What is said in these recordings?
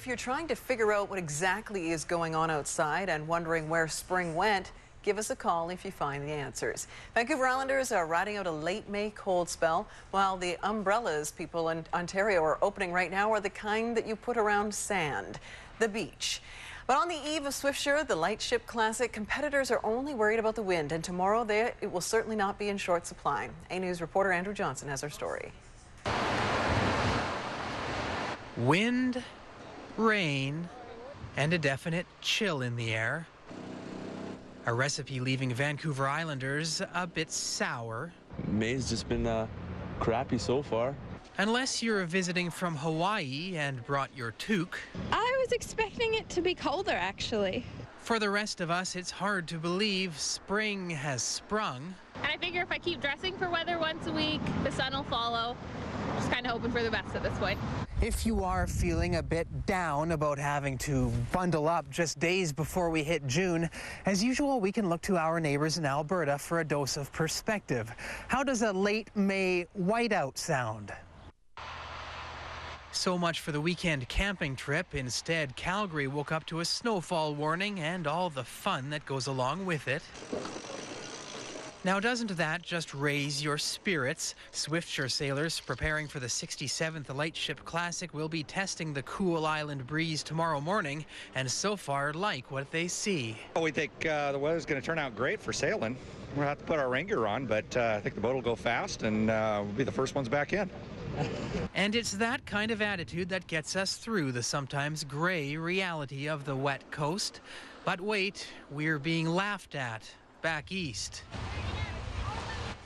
If you're trying to figure out what exactly is going on outside and wondering where spring went, give us a call if you find the answers. Vancouver Islanders are riding out a late May cold spell, while the umbrellas people in Ontario are opening right now are the kind that you put around sand, the beach. But on the eve of Swiftsure, the Lightship Classic, competitors are only worried about the wind, and tomorrow it will certainly not be in short supply. A News reporter Andrew Johnson has our story. Wind, rain, and a definite chill in the air. A recipe leaving Vancouver Islanders a bit sour. May's just been crappy so far. Unless you're visiting from Hawaii and brought your toque. I was expecting it to be colder, actually. For the rest of us, it's hard to believe spring has sprung. And I figure if I keep dressing for weather once a week, the sun will follow. Just kind of hoping for the best at this point. If you are feeling a bit down about having to bundle up just days before we hit June, as usual, we can look to our neighbors in Alberta for a dose of perspective. How does a late May whiteout sound? So much for the weekend camping trip. Instead, Calgary woke up to a snowfall warning and all the fun that goes along with it. Now, doesn't that just raise your spirits? Swiftsure sailors preparing for the 67th Lightship Classic will be testing the cool island breeze tomorrow morning, and so far like what they see. We think the weather's going to turn out great for sailing. We'll have to put our rain gear on, but I think the boat will go fast and we'll be the first ones back in. And it's that kind of attitude that gets us through the sometimes gray reality of the wet coast. But wait, we're being laughed at back east.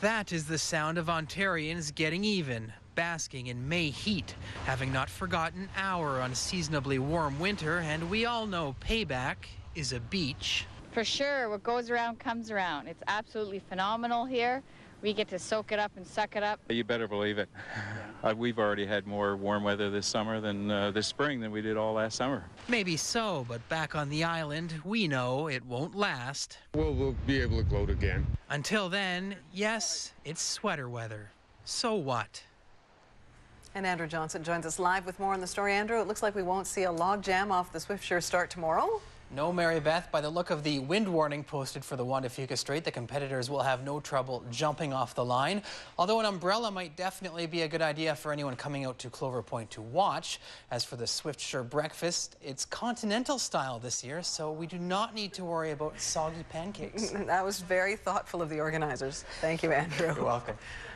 That is the sound of Ontarians getting even, basking in May heat, having not forgotten our unseasonably warm winter, and we all know payback is a beach. For sure, what goes around comes around. It's absolutely phenomenal here. We get to soak it up and suck it up. You better believe it. We've already had more warm weather this summer than this spring than we did all last summer. Maybe so, but back on the island, we know it won't last. We'll be able to gloat again. Until then, yes, it's sweater weather. So what? And Andrew Johnson joins us live with more on the story. Andrew, it looks like we won't see a log jam off the Swiftsure start tomorrow. No, Mary Beth. By the look of the wind warning posted for the Juan de Fuca Strait, the competitors will have no trouble jumping off the line. Although an umbrella might definitely be a good idea for anyone coming out to Clover Point to watch. As for the Swiftsure breakfast, it's continental style this year, so we do not need to worry about soggy pancakes. That was very thoughtful of the organizers. Thank you, Andrew. You're welcome.